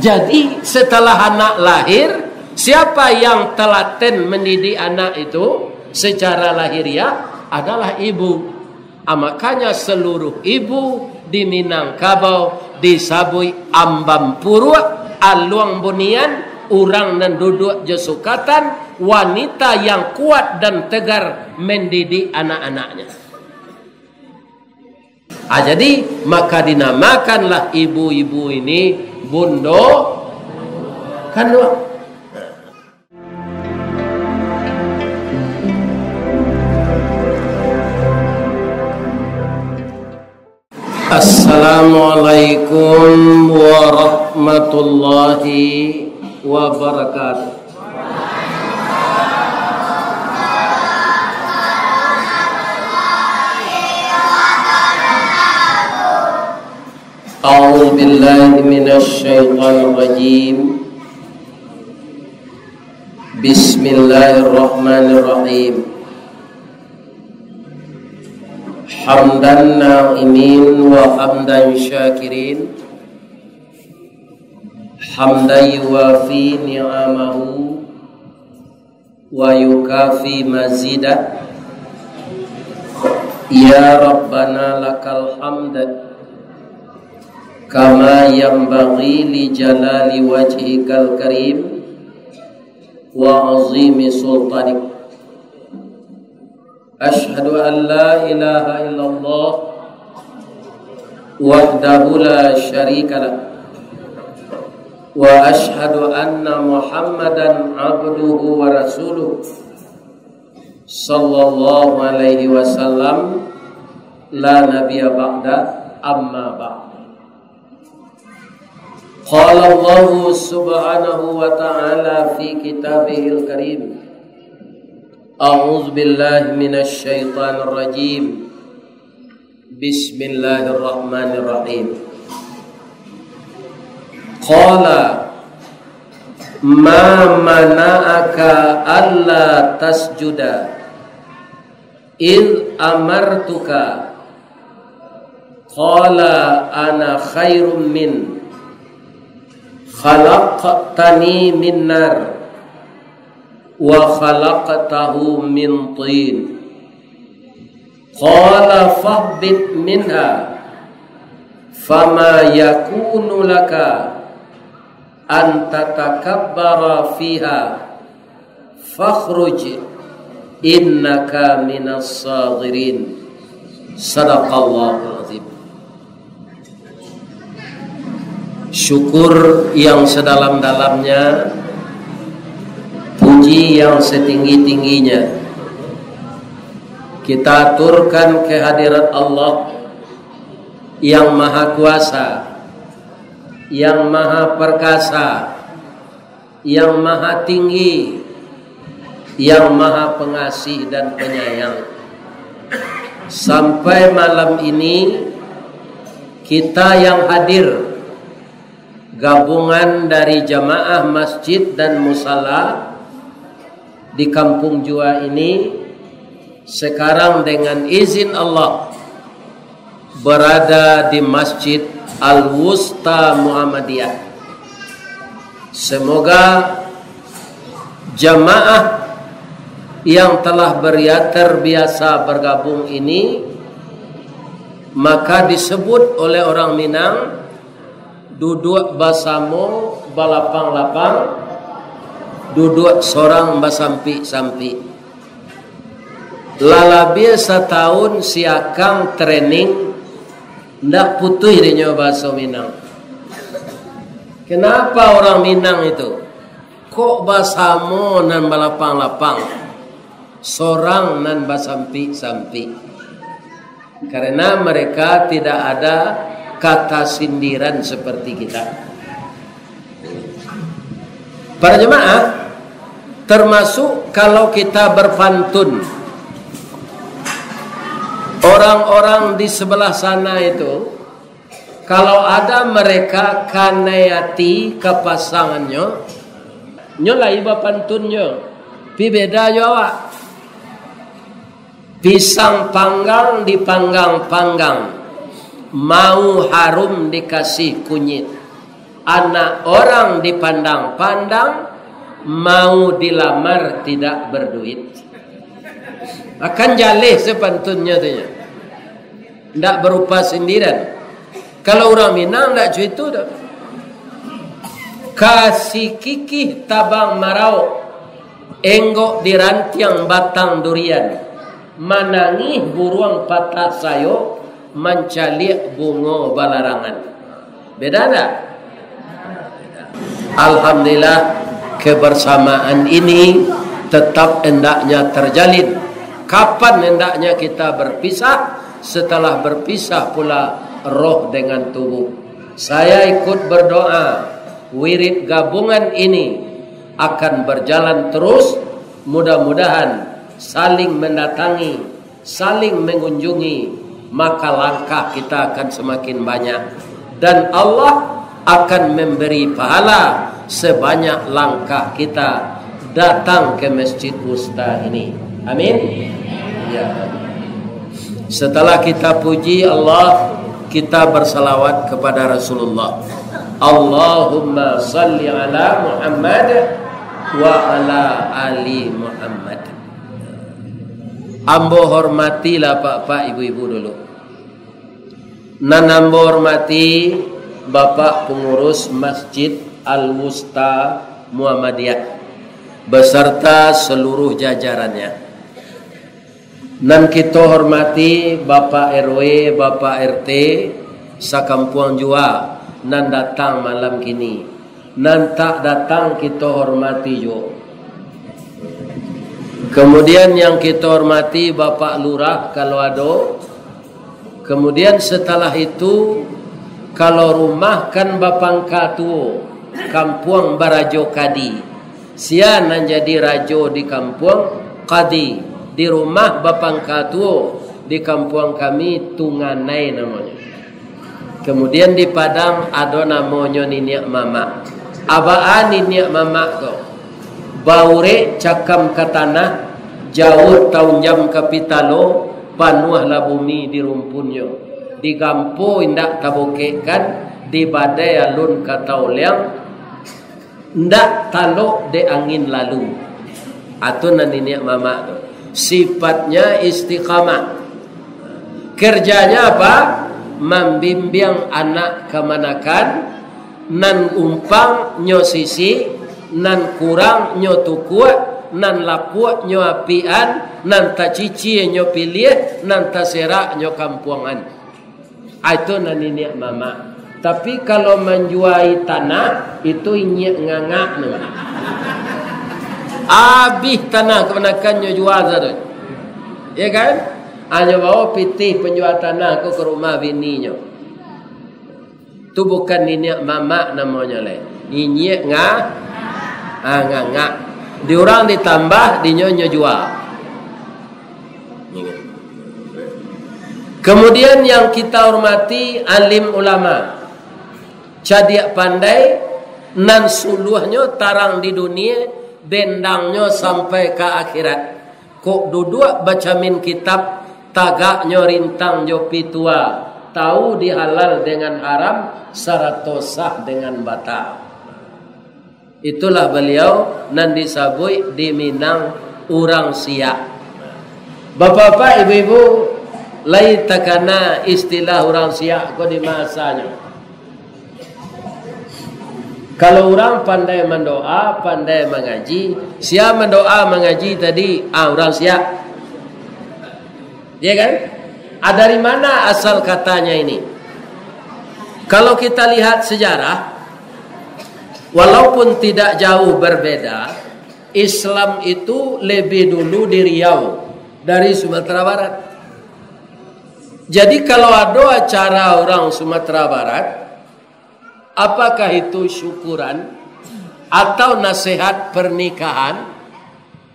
Jadi setelah anak lahir, siapa yang telaten mendidik anak itu secara lahiriah adalah ibu. Makanya seluruh ibu di Minangkabau, di Sabui, Ambam Purwa, Aluang Bunian, orang dan duduk jesukatan, wanita yang kuat dan tegar mendidik anak-anaknya. Jadi maka dinamakanlah ibu-ibu ini Bundo Kandung. Assalamualaikum warahmatullahi wabarakatuh. A'udzu billahi minasy syaithanir rajim. Bismillahirrahmanirrahim. Hamdan na'imin wa hamdan syakirin, hamdan yuwafi ni'amahu wa yukafi mazidah. Ya Rabbana lakal hamd kama yanbaghi li jalali wajhikal karim wa azimi sultanik. Ashhadu an la ilaha illallah wahdahu la syarika lah, wa ashhadu anna Muhammadan abduhu wa rasuluh sallallahu alaihi wasallam, la nabiyya ba'da, amma ba'd. Qala Allah subhanahu wa ta'ala fi kitabihil karim. A'udzu billahi minasy syaithanir rajim. Bismillahirrahmanirrahim. Qala ma mana'aka alla tasjuda id amartuka. Qala ana khairum min khalaqtani min nar wa khalaqtahu min tin. Qala fahbit minha fama yakunu laka an tatakabbara fiha fakhruj innaka minas saghirin. Sadaqallahul azim. Syukur yang sedalam-dalamnya, puji yang setinggi-tingginya, kita aturkan kehadirat Allah yang maha kuasa, yang maha perkasa, yang maha tinggi, yang maha pengasih dan penyayang. Sampai malam ini kita yang hadir, gabungan dari jamaah masjid dan musala di Kampung Jua ini, sekarang dengan izin Allah berada di Masjid Al-Wusta Muhammadiyah. Semoga jamaah yang telah terbiasa bergabung ini, maka disebut oleh orang Minang duduk basamo balapang-lapang, duduk sorang basampi-sampi. Lala biasa tahun siakang training ndak putuh dinyo bahasa Minang. Kenapa orang Minang itu kok basamo nan balapang-lapang, sorang nan basampi-sampi? Karena mereka tidak ada kata sindiran seperti kita. Para jemaah, termasuk kalau kita berpantun, orang-orang di sebelah sana itu, kalau ada mereka kanayati ke pasangannya, nyolai bapantunnya, pi beda Jawa. Pisang panggang dipanggang-panggang, mau harum dikasih kunyit. anak orang dipandang-pandang, mau dilamar tidak berduit. Akan jalih sepantunnya tu. Tidak berupa sindiran. Kalau orang Minang tidak cuy itu dah. Kasih kikih tabang marau, enggok di rantiang batang durian, manangih buruang patah sayo, mencalik bunga balarangan. Beda tak? Alhamdulillah, kebersamaan ini tetap hendaknya terjalin. Kapan hendaknya kita berpisah? Setelah berpisah pula roh dengan tubuh. Saya ikut berdoa, wirid gabungan ini akan berjalan terus. Mudah-mudahan saling mendatangi, saling mengunjungi, maka langkah kita akan semakin banyak, dan Allah akan memberi pahala sebanyak langkah kita datang ke Masjid Wusta ini. Amin. Ya. Setelah kita puji Allah, kita bersalawat kepada Rasulullah. Allahumma salli ala Muhammad wa ala ali Muhammad. Ambo hormatilah Pak ibu-ibu dulu. Nan ambo hormati Bapak pengurus Masjid Al-Wusta Muhammadiyah beserta seluruh jajarannya. Nan kita hormati Bapak RW, Bapak RT sakampuang jua nan datang malam kini. Nan tak datang kita hormati juga. Kemudian yang kita hormati Bapak Lurah kalau ada. Kemudian setelah itu, kalau rumah kan Bapak Katu, Kampuang Barajo Kadi. Sian nan jadi rajo di Kampuang Kadi. Di rumah Bapak Katu di Kampuang kami Tunganai namanya. Kemudian di Padang ada namanya Niniak Mama. Abaan Niniak Mama kau. Baure cakam ke tanah, jauh tahun jam kapitalo, panuahlah bumi di rumpunnya. Di gampo indak tabokekan, di badai alun katauliang, ndak talok de angin lalu. Atau Niniak Mama tu. Sifatnya istiqamah. Kerjanya apa? Membimbing anak kemanakan, nan umpang nyo sisi, nan kurang nyo tukua, nan lapuk nyo apian, nan tacici nyo pilih, nan taserak nyo kampuangan. Itu Niniak Mama. Tapi kalau menjuai tanah itu inyek ngangak namanya. Habis tanah kemenakannya jual satu. Ya kan? Hanya bawa pitih penjual tanah ke rumah bininya. Itu bukan Niniak Mama namanya le. Inyek ngangak. Di orang ditambah, di nyonya jual. Kemudian yang kita hormati alim ulama. Cadiak pandai, nan suluhnya tarang di dunia, dendangnya sampai ke akhirat. Kok duduk baca min kitab, tagaknya rintang jopi tua, tahu dihalal dengan haram, saratosah dengan batal. Itulah beliau nan disabui di Minang urang siak. Bapak-bapak, ibu-ibu, lai takana istilah urang siak ko di masanya. Kalau orang pandai mendoa, pandai mengaji, siap mendoa mengaji tadi, orang siap. Ya kan? Dari mana asal katanya ini? Kalau kita lihat sejarah, walaupun tidak jauh berbeda, Islam itu lebih dulu di Riau dari Sumatera Barat. Jadi kalau ada acara orang Sumatera Barat, apakah itu syukuran atau nasihat pernikahan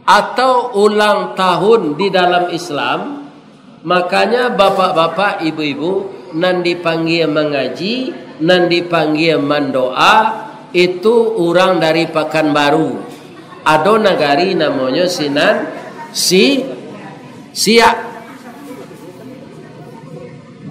atau ulang tahun di dalam Islam, makanya bapak-bapak, ibu-ibu nan dipanggil mengaji, nan dipanggil mendoa, itu orang dari Pekanbaru. Ada negari namanya Sinan Siak.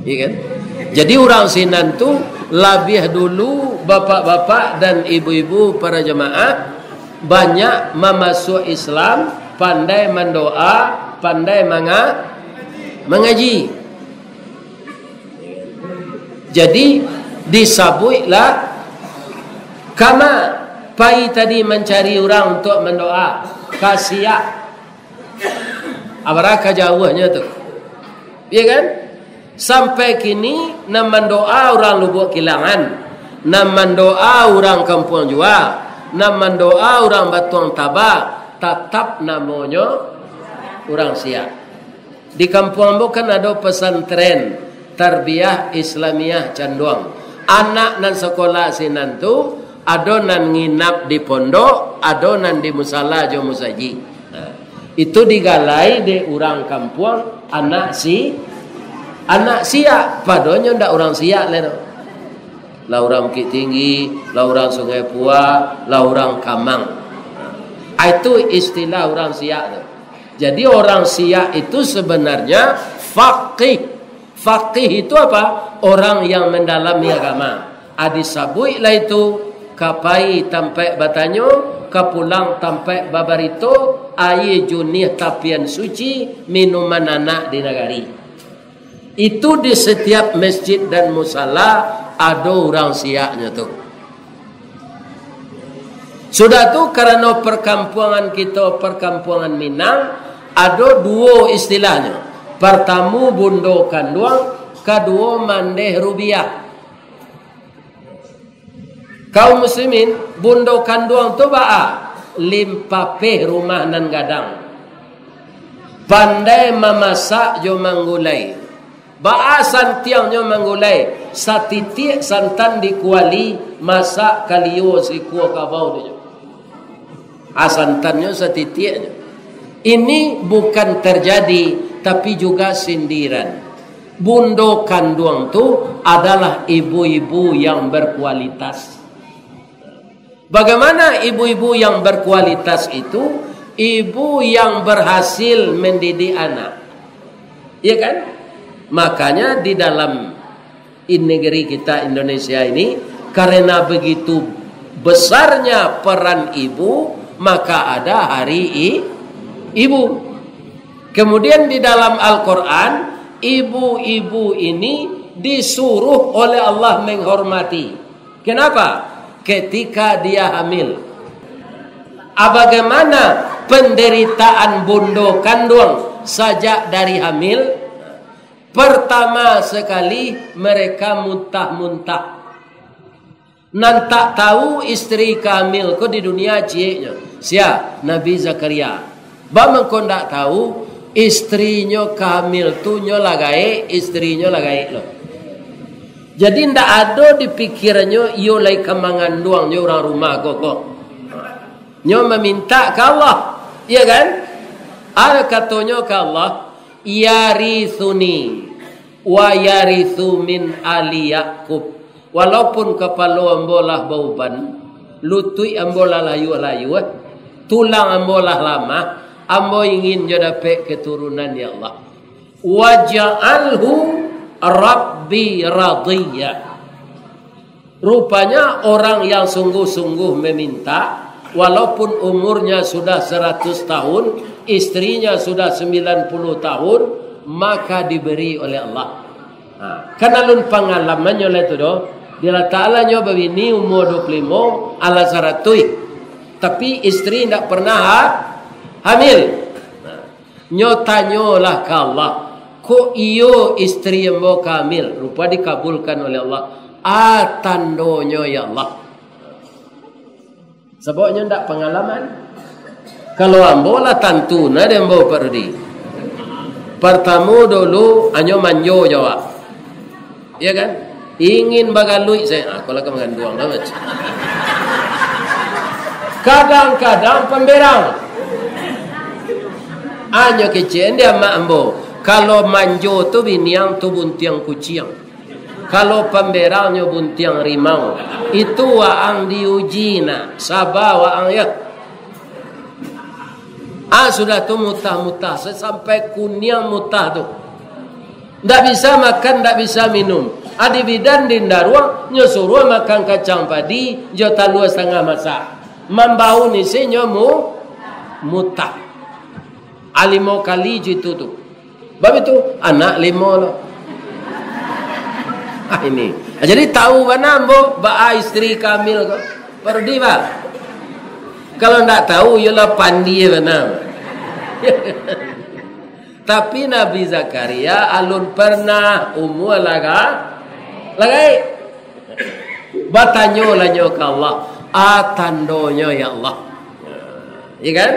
Iya kan? Jadi orang Sinan tu lebih dulu bapak-bapak dan ibu-ibu para jemaah banyak memasuk Islam, pandai mendoa, pandai mengaji. Jadi disabuilah kama pai tadi mencari orang untuk mendoa, kasiak. Abaraka jauhnya tu. Iya kan? Sampai kini nam mendoa orang Lubuk Kilangan, nam mendoa orang Kampung Jua, nam mendoa orang Batuang Tabak, tetap namanya orang Siak. Di kampung Ambo kan ada pesantren Tarbiyah Islamiyah Canduang. Anak nan sekolah sinan tu ada nan nginap di pondok, ada nan di musala jo musaji. Itu digalai de orang kampung anak Siak, padahal ndak orang Siak le. Lah orang Bukit Tinggi, lah orang Sungai Pua, lah orang Kamang. Itu istilah orang Siak tu. Jadi orang Siak itu sebenarnya faqih. Faqih itu apa? Orang yang mendalami agama. Adisabui lah itu kapai tampai batanyo, kapulang tampai babarito, air junih tapian suci, minuman anak di negari. Itu di setiap masjid dan musala ada orang Siaknya tu. Sudah tu karena perkampungan kita, perkampungan Minang, ada dua istilahnya. Pertama bundo kanduang, kedua mandeh rubiah. Kaum muslimin bundo kanduang tu ba'a limpapeh rumah nan gadang, pandai memasak jo manggulai, ba'a santiang jo manggulai, satitik santan dikuali masak kalio si kuah kabau dia. Santannya satitiknya. Ini bukan terjadi, tapi juga sindiran. Bundo kanduang tu adalah ibu-ibu yang berkualitas. Bagaimana ibu-ibu yang berkualitas itu? Ibu yang berhasil mendidik anak. Iya kan? Makanya di dalam negeri kita Indonesia ini, karena begitu besarnya peran ibu, maka ada hari ibu. Kemudian di dalam Al-Quran, ibu-ibu ini disuruh oleh Allah menghormati. Kenapa? Ketika dia hamil. Bagaimana penderitaan bundo kandung sejak dari hamil? Pertama sekali mereka muntah-muntah. Nan tak tahu istri hamil ko di dunia cieknya. Sia Nabi Zakaria. Bang kau tak tahu istrinya hamil tu nyo lagai, istrinya lagai lo. Jadi ndak ada di pikirannya yo lai kemangan doang nyo orang rumah kok. Nyo meminta ke Allah, iya kan? Ada katanya ke Allah, yarithuni wa yarithu min ali Yaqub. Walaupun kepala ambolah bauban, lutui ambolah layu-layu, tulang ambolah lama, ambo ingin jo dapat keturunan ya Allah. Waja'alhu Rabbi radiyya. Rupanya orang yang sungguh-sungguh meminta, walaupun umurnya sudah 100 tahun, istrinya sudah 90 tahun, maka diberi oleh Allah. Kenalun pengalamannya oleh itu doh. Dia Ta'ala nyo begini umur 25 ala saratui, tapi istri tidak pernah hamil. Nyo tanyolah ke Allah, ko iyo istri yang mau hamil, rupa dikabulkan oleh Allah. Tandonyo ya Allah. Sebabnya tidak pengalaman. Kalau ambola tantu na dia mau pergi. Pertama dulu anyo manjo jawab, ya kan? Ingin bagalui saya, kalau kamu ganduang lah macam. Kadang-kadang pemberang. Anyo kecil dia mak ambo. Kalau manjo tu biniang tu buntiang kucing. Kalau pemberangnya buntiang rimau. Itu waang diuji na. Sabar waang ya. Sudah tu mutah-mutah. Sampai kunyang mutah tu. Tak bisa makan, tak bisa minum. Adi bidan di daruang nyo suruh makan kacang padi jo talua setengah masak. Membau ni se nyomu mutah. Alimo kali jitu tu. Bab itu anak limo lo. Ini. Jadi tahu mana ambo ba istri Kamil kok. Perdi ba. Kalau ndak tahu ialah pandi benar. Tapi Nabi Zakaria alun pernah umur lagai batanyo lanyo ke Allah atandonyo ya Allah. Ya kan?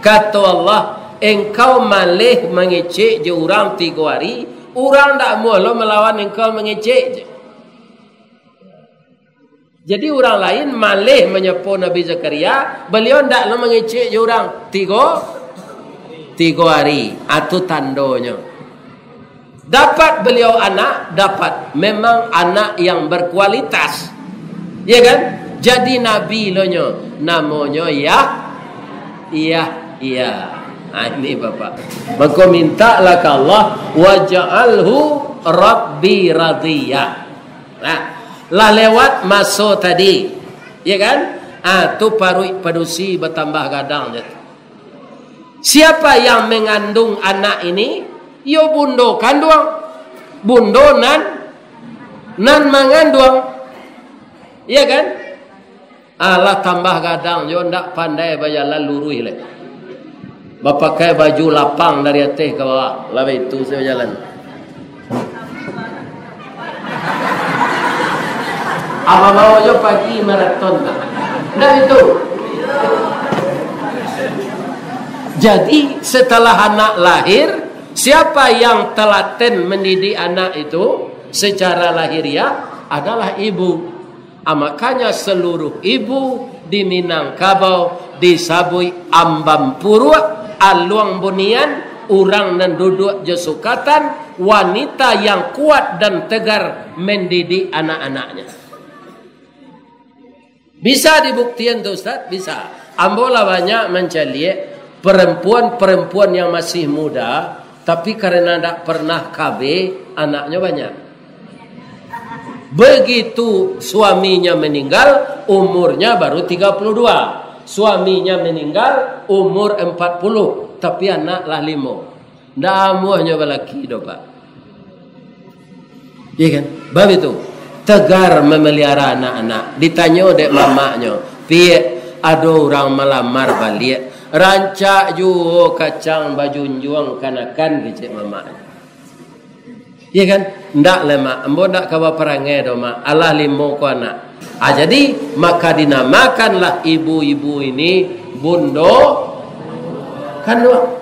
Kata Allah, engkau malih mengecek je orang 3 hari, orang tak mula melawan engkau mengecek je. Jadi orang lain malih menyepo Nabi Zakaria, beliau tidak mengecek je orang 3 hari. Itu tandanya. Dapat beliau anak, dapat. Memang anak yang berkualitas. Ya kan? Jadi Nabi lonyo. Namanya Iya. Nah, ini Bapak. Maka mintalah ke Allah. Waja'alhu Rabbi radiyah. Nah, lah lewat masuk tadi. Ya kan? Tu padusi bertambah gadang. Siapa yang mengandung anak ini? Yo bundo kandung. Bundo nan mengandung. Iya kan? Allah tambah gadang. Yo ndak pandai bajalan lurus le. Bapak pakai baju lapang dari atas ke bawah. Lah itu saya jalan. Apa mau yo pagi maraton tak? Ndak itu. Jadi setelah anak lahir, siapa yang telaten mendidik anak itu secara lahiriah adalah ibu. Makanya seluruh ibu di Minangkabau, di Sabui, Ambampuru, Aluang Bunian, orang dan duduk jesukatan, wanita yang kuat dan tegar mendidik anak-anaknya. Bisa dibuktikan tuh Ustaz? Bisa. Ambola banyak mencari perempuan-perempuan yang masih muda, tapi karena tidak pernah KB, anaknya banyak. Begitu suaminya meninggal, umurnya baru 32. Suaminya meninggal, umur 40. Tapi anaklah 5. Damuhnya balaki do Pak. Iya kan? Bab itu. Tegar memelihara anak-anak. Ditanya dek mamaknya, piye ada orang melamar balik. Rancak juga kacang baju juang kanakan kecik mama. Iya kan? Ndak lah mak. Ambo ndak kawa perangai do mak. Allah 5 ko anak. Jadi maka dinamakanlah ibu-ibu ini bundo kandung.